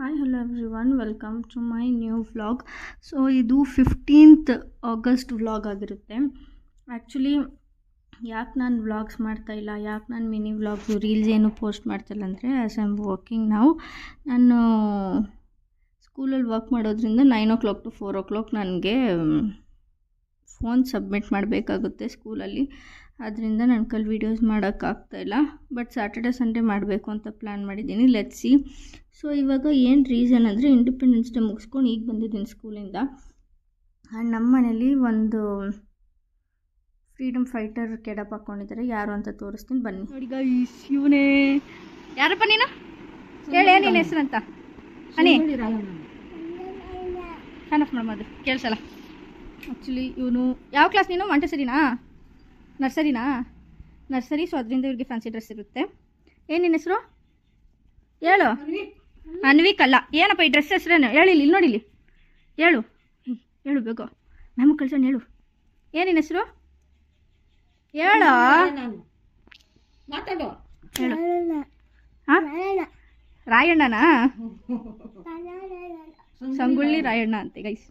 Hi hello everyone, welcome to my new vlog. So ಇದು 15th August vlog ಆಗಿರುತ್ತೆ. Actually ಯಾಕೆ ನಾನು vlogs ಮಾಡ್ತಾಯಿಲ್ಲ, ಯಾಕೆ ನಾನು ಮಿನಿ ವ್ಲಾಗ್ಸು ರೀಲ್ಸ್ ಏನು ಪೋಸ್ಟ್ ಮಾಡ್ತಾಯಿಲ್ಲ ಅಂದರೆ, ಆ್ಯಸ್ ಐ ಆಮ್ ವರ್ಕಿಂಗ್ ನಾವು, ನಾನು ಸ್ಕೂಲಲ್ಲಿ ವರ್ಕ್ ಮಾಡೋದ್ರಿಂದ 9 o'clock to 4 o'clock ನನಗೆ ಫೋನ್ ಸಬ್ಮಿಟ್ ಮಾಡಬೇಕಾಗುತ್ತೆ ಸ್ಕೂಲಲ್ಲಿ. ಅದರಿಂದ ನನ್ನ ಕೈಲಿ ವೀಡಿಯೋಸ್ ಮಾಡೋಕ್ಕಾಗ್ತಾಯಿಲ್ಲ. ಬಟ್ ಸ್ಯಾಟರ್ಡೆ ಸಂಡೇ ಮಾಡಬೇಕು ಅಂತ ಪ್ಲ್ಯಾನ್ ಮಾಡಿದ್ದೀನಿ. Let's see. ಸೊ ಇವಾಗ ಏನು ರೀಸನ್ ಅಂದರೆ, ಇಂಡಿಪೆಂಡೆನ್ಸ್ ಡೇ ಮುಗಿಸ್ಕೊಂಡು ಈಗ ಬಂದಿದ್ದೀನಿ ಸ್ಕೂಲಿಂದ. ಆ್ಯಂಡ್ ನಮ್ಮ ಮನೇಲಿ ಒಂದು ಫ್ರೀಡಮ್ ಫೈಟರ್ ಕೆಡಪ್ ಹಾಕ್ಕೊಂಡಿದ್ದಾರೆ. ಯಾರು ಅಂತ ತೋರಿಸ್ತೀನಿ ಬನ್ನಿ. ನೋಡಿ ಗೈಸ್, ಇವನೇ. ಯಾರಪ್ಪ ನೀನು? ಹೇಳಿ ನೀನು ಹೆಸರು ಅಂತ. ಅಣಿ ಫ್ಯಾನ್ ಆಫ್ ಮಾಡೋದು ಕೇಳಿಸಲ್ಲ. ಆ್ಯಕ್ಚುಲಿ ಇವನು ಯಾವ ಕ್ಲಾಸ್? ನೀನು ಮಾಂಟೆಸರಿನಾ? ನರ್ಸರಿ. ಸೊ ಅದರಿಂದ ಇವ್ರಿಗೆ ಫ್ಯಾನ್ಸಿ ಡ್ರೆಸ್ ಇರುತ್ತೆ. ಏನು ನಿನ್ನ ಹೆಸರು ಹೇಳು? ಅನ್ವಿಕ್ ಅಲ್ಲ. ಏನಪ್ಪ ಈ ಡ್ರೆಸ್ ಹೆಸ್ರೇನು? ಹೇಳಿಲ್ಲ, ಇಲ್ಲಿ ನೋಡಿಲಿ. ಹೇಳು ಬೇಗ. ಮ್ಯಾಮ್ ಕಳ್ಸೋಣ, ಹೇಳು. ಏನು ನಿನ್ನ ಹೆಸರು ಹೇಳು? ಹೇಳು. ಹಾಂ, ರಾಯಣ್ಣನಾ? ಸಂಗೊಳ್ಳಿ ರಾಯಣ್ಣ ಅಂತೆ ಗೈಸ್.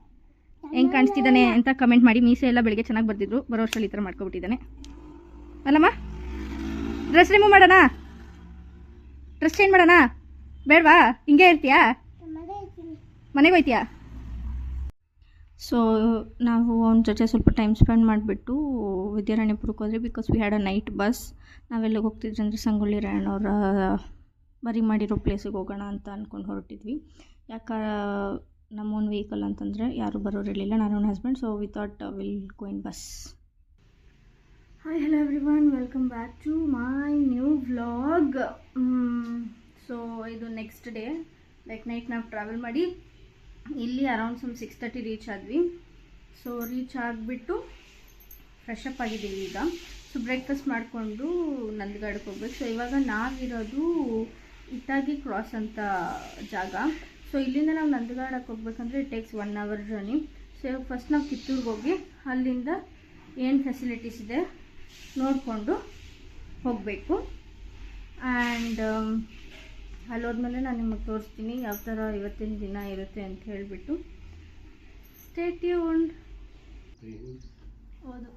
ಹೆಂಗೆ ಕಾಣಿಸ್ತಿದ್ದಾನೆ ಅಂತ ಕಮೆಂಟ್ ಮಾಡಿ. ಮೀಸೆ ಎಲ್ಲ ಬೆಳಿಗ್ಗೆ ಚೆನ್ನಾಗಿ ಬರ್ದಿದ್ರು, ಬರೋ ವರ್ಷದಲ್ಲಿ ಈ ಥರ ಮಾಡ್ಕೊಬಿಟ್ಟಿದ್ದಾನೆ ಅಲ್ಲಮ್ಮ. ಡ್ರೆಸ್ ರಿಮೂವ್ ಮಾಡೋಣ? ಡ್ರೆಸ್ ಚೇಂಜ್ ಮಾಡೋಣ? ಬೇಡವಾ? ಹಿಂಗೆ ಇರ್ತೀಯಾ? ಮನೆಗೆ ಹೋಯ್ತೀಯಾ? ಸೊ ನಾವು ಅವನ ಜೊತೆ ಸ್ವಲ್ಪ ಟೈಮ್ ಸ್ಪೆಂಡ್ ಮಾಡಿಬಿಟ್ಟು ವಿದ್ಯಾರಣ್ಯಪುರಕ್ಕೆ ಹೋದ್ರಿ. Because we had a night bus. ನಾವೆಲ್ಲಿಗೆ ಹೋಗ್ತಿದ್ರಿ ಅಂದರೆ ಸಂಗೊಳ್ಳಿ ರಾಯಣ್ಣವರ ಬರಿ ಮಾಡಿರೋ ಪ್ಲೇಸಿಗೆ ಹೋಗೋಣ ಅಂತ ಅಂದ್ಕೊಂಡು ಹೊರಟಿದ್ವಿ. ಯಾಕೆ ನಮ್ಮ ಓನ್ ವೆಹಿಕಲ್ ಅಂತಂದರೆ ಯಾರೂ ಬರೋರಿರಲಿಲ್ಲ, ನಾನು ನನ್ನ husband. So we thought will go in bus. Hi hello everyone, welcome back to my new vlog. So ಇದು ನೆಕ್ಸ್ಟ್ ಡೇ, ಲೈಕ್ ನೈಟ್ ನಾವು ಟ್ರಾವೆಲ್ ಮಾಡಿ ಇಲ್ಲಿ ಅರೌಂಡ್ 6:30 ರೀಚ್ ಆದ್ವಿ. ಸೊ ರೀಚ್ ಆಗಿಬಿಟ್ಟು ಫ್ರೆಶ್ ಅಪ್ ಆಗಿದ್ದೀವಿ ಈಗ. ಸೊ ಬ್ರೇಕ್ಫಾಸ್ಟ್ ಮಾಡಿಕೊಂಡು ನಂದಗಡಕ್ಕೆ ಹೋಗ್ಬೇಕು. ಸೊ ಇವಾಗ ನಾವಿರೋದು ಇಟಾಗಿ ಕ್ರಾಸ್ ಅಂತ ಜಾಗ. ಸೊ ಇಲ್ಲಿಂದ ನಾವು ನಂದಗಡಕ್ಕೆ ಹೋಗ್ಬೇಕಂದ್ರೆ it takes 1 hour journey. So ಇವಾಗ ಫಸ್ಟ್ ನಾವು ಕಿತ್ತೂರಿಗೆ ಹೋಗಿ ಅಲ್ಲಿಂದ ಏನು ಫೆಸಿಲಿಟೀಸ್ ಇದೆ ನೋಡಿಕೊಂಡು ಹೋಗಬೇಕು. ಆ್ಯಂಡ್ ಅಲ್ಲೋದ್ಮೇಲೆ ನಾನು ನಿಮಗೆ ತೋರಿಸ್ತೀನಿ ಯಾವ ಥರ ಇವತ್ತಿನ ದಿನ ಇರುತ್ತೆ ಅಂತ ಹೇಳಿಬಿಟ್ಟು. Stay tuned. ಹೌದು,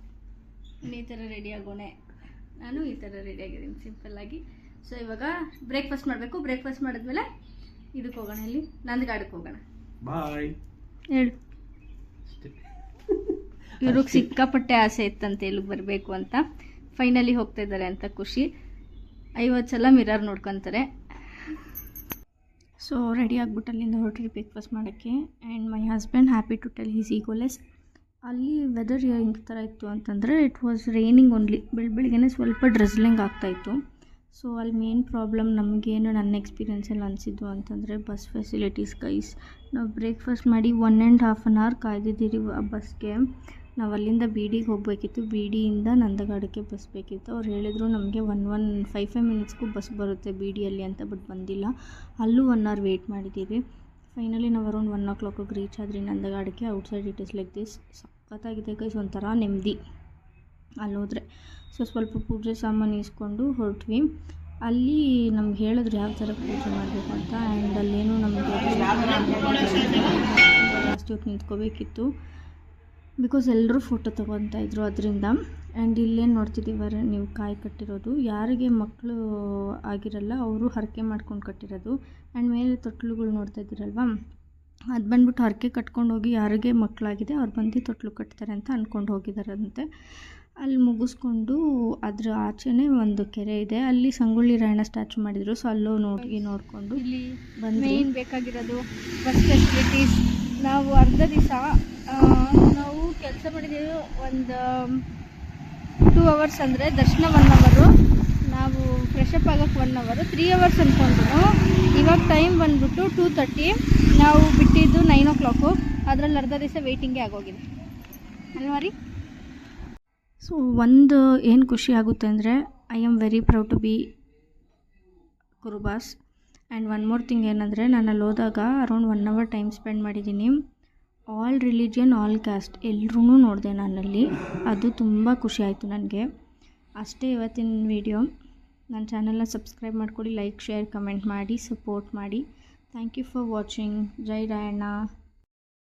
ಈ ಥರ ರೆಡಿ ಆಗೋಣೆ. ನಾನು ಈ ಥರ ರೆಡಿ ಆಗಿದ್ದೀನಿ ಸಿಂಪಲ್ಲಾಗಿ. ಸೊ ಇವಾಗ ಬ್ರೇಕ್ಫಾಸ್ಟ್ ಮಾಡಬೇಕು. ಬ್ರೇಕ್ಫಾಸ್ಟ್ ಮಾಡಿದ್ಮೇಲೆ ಇದಕ್ಕೆ ಹೋಗೋಣ, ಇಲ್ಲಿ ನಂದಗಡಕ್ಕೆ ಹೋಗೋಣ. ಬಾಯ್ ಹೇಳು. ಇವ್ರಿಗೆ ಸಿಕ್ಕಾಪಟ್ಟೆ ಆಸೆ ಇತ್ತಂತೆ ಇಲ್ಲಿಗೆ ಬರಬೇಕು ಅಂತ. ಫೈನಲಿ ಹೋಗ್ತಾ ಇದ್ದಾರೆ ಅಂತ ಖುಷಿ. 50 ಸಲ ಮಿರರ್ ನೋಡ್ಕೊತಾರೆ. ಸೊ ರೆಡಿ ಆಗಿಬಿಟ್ಟು ಅಲ್ಲಿಂದ ಹೊರಟ್ರಿ ಬ್ರೇಕ್ಫಾಸ್ಟ್ ಮಾಡೋಕ್ಕೆ. And my husband happy to tell he's egoless. ಅಲ್ಲಿ ವೆದರ್ ಹೆಂಗೆ ಥರ ಇತ್ತು ಅಂತಂದರೆ, ಇಟ್ ವಾಸ್ ರೈನಿಂಗ್ ಓನ್ಲಿ. ಬೆಳಗ್ಗೆನೇ ಸ್ವಲ್ಪ ಡ್ರೆಸ್ಲಿಂಗ್ ಆಗ್ತಾಯಿತ್ತು. ಸೊ ಅಲ್ಲಿ ಮೇನ್ ಪ್ರಾಬ್ಲಮ್ ನಮಗೇನು ನನ್ನ ಎಕ್ಸ್ಪೀರಿಯೆನ್ಸಲ್ಲಿ ಅನಿಸಿದ್ದು ಅಂತಂದರೆ ಬಸ್ ಫೆಸಿಲಿಟೀಸ್ ಗೈಸ್. ನಾವು ಬ್ರೇಕ್ಫಾಸ್ಟ್ ಮಾಡಿ 1.5 hour ಕಾಯ್ದಿದ್ದೀರಿ ಆ ಬಸ್ಗೆ. ನಾವು ಅಲ್ಲಿಂದ ಬೀಡಿಗೆ ಹೋಗಬೇಕಿತ್ತು, ಬೀಡಿಯಿಂದ ನಂದಗಡಕ್ಕೆ ಬಸ್ ಬೇಕಿತ್ತು. ಅವ್ರು ಹೇಳಿದರು ನಮಗೆ 5 minutesಗೂ ಬಸ್ ಬರುತ್ತೆ ಬೀಡಿಯಲ್ಲಿ ಅಂತ. ಬಟ್ ಬಂದಿಲ್ಲ. ಅಲ್ಲೂ 1 hour ವೆಯ್ಟ್ ಮಾಡಿದ್ದೀವಿ. ಫೈನಲಿ ನಾವು ಅರೌಂಡ್ 1 o'clock ರೀಚ್ ಆದ್ರಿ ನಂದಗಡಕ್ಕೆ. Outside it is like this. ಸಖತ್ತಾಗಿದೆ ಗೈಸ್, ಒಂಥರ ನೆಮ್ಮದಿ ಅಲ್ಲೋದ್ರೆ. ಸೊ ಸ್ವಲ್ಪ ಪೂಜೆ ಸಾಮಾನು ಇಸ್ಕೊಂಡು ಹೊರಟ್ವಿ. ಅಲ್ಲಿ ನಮ್ಗೆ ಹೇಳಿದ್ರು ಯಾವ ಥರ ಪೂಜೆ ಮಾಡಬೇಕು ಅಂತ. ಆ್ಯಂಡ್ ಅಲ್ಲೇನು ನಮಗೆ ಜಾಸ್ತಿ ಹೊತ್ತು ನಿಂತ್ಕೋಬೇಕಿತ್ತು, ಬಿಕಾಸ್ ಎಲ್ಲರೂ ಫೋಟೋ ತೊಗೊತಾಯಿದ್ರು ಅದರಿಂದ. ಆ್ಯಂಡ್ ಇಲ್ಲೇನು ನೋಡ್ತಿದ್ದೀವರೆ ನೀವು, ಕಾಯಿ ಕಟ್ಟಿರೋದು. ಯಾರಿಗೆ ಮಕ್ಕಳು ಆಗಿರಲ್ಲ ಅವರು ಹರಕೆ ಮಾಡ್ಕೊಂಡು ಕಟ್ಟಿರೋದು. ಆ್ಯಂಡ್ ಮೇಲೆ ತೊಟ್ಲುಗಳು ನೋಡ್ತಾ ಇದ್ದೀರಲ್ವ, ಅದು ಬಂದ್ಬಿಟ್ಟು ಹರಕೆ ಕಟ್ಕೊಂಡು ಹೋಗಿ ಯಾರಿಗೆ ಮಕ್ಕಳಾಗಿದೆ ಅವ್ರು ಬಂದು ತೊಟ್ಲು ಕಟ್ತಾರೆ ಅಂತ ಅಂದ್ಕೊಂಡು ಹೋಗಿದ್ದಾರಂತೆ. ಅಲ್ಲಿ ಮುಗಿಸ್ಕೊಂಡು ಅದ್ರ ಆಚೆನೇ ಒಂದು ಕೆರೆ ಇದೆ, ಅಲ್ಲಿ ಸಂಗೊಳ್ಳಿ ರಾಯಣ್ಣ ಸ್ಟ್ಯಾಚು ಮಾಡಿದರು. ಸೊ ಅಲ್ಲೂ ನೋಡಿಕೊಂಡು ಇಲ್ಲಿ ಬಂದು ಮೇನ್ ಬೇಕಾಗಿರೋದು ಬಸ್ ಫೆಸಿಲಿಟೀಸ್. ನಾವು ಅರ್ಧ ದಿವಸ ನಾವು ಕೆಲಸ ಮಾಡಿದ್ದೀವಿ. ಒಂದು 2 hours ಅಂದರೆ ದರ್ಶನ 1 hour, ನಾವು ಫ್ರೆಶಪ್ ಆಗೋಕ್ಕೆ 1 hour, 3 hours ಅಂದ್ಕೊಂಡ್ರು. ಇವಾಗ ಟೈಮ್ ಬಂದ್ಬಿಟ್ಟು 2:30. ನಾವು ಬಿಟ್ಟಿದ್ದು 9 o'clock. ಅದರಲ್ಲಿ ಅರ್ಧ ದಿವಸ ವೆಯ್ಟಿಂಗೇ ಆಗೋಗಿದೆ ಅಲ್ವಾ ರೀ? ಸೊ ಒಂದು ಏನು ಖುಷಿ ಆಗುತ್ತೆ ಅಂದರೆ, I am very proud to be Kurubas. And one more thing ಏನಂದರೆ, ನಾನು ಅಲ್ಲಿ ಹೋದಾಗ ಅರೌಂಡ್ 1 hour ಟೈಮ್ ಸ್ಪೆಂಡ್ ಮಾಡಿದ್ದೀನಿ. ಆಲ್ ರಿಲಿಜಿಯನ್, ಆಲ್ ಕ್ಯಾಸ್ಟ್ ಎಲ್ಲರೂ ನೋಡಿದೆ ನಾನಲ್ಲಿ. ಅದು ತುಂಬ ಖುಷಿ ಆಯಿತು ನನಗೆ. ಅಷ್ಟೇ ಇವತ್ತಿನ ವಿಡಿಯೋ. ನನ್ನ ಚಾನಲ್ನ ಸಬ್ಸ್ಕ್ರೈಬ್ ಮಾಡ್ಕೊಳ್ಳಿ, ಲೈಕ್, ಶೇರ್, ಕಮೆಂಟ್ ಮಾಡಿ, ಸಪೋರ್ಟ್ ಮಾಡಿ. Thank you for watching. ಜೈ ರಾಯಣ್ಣ.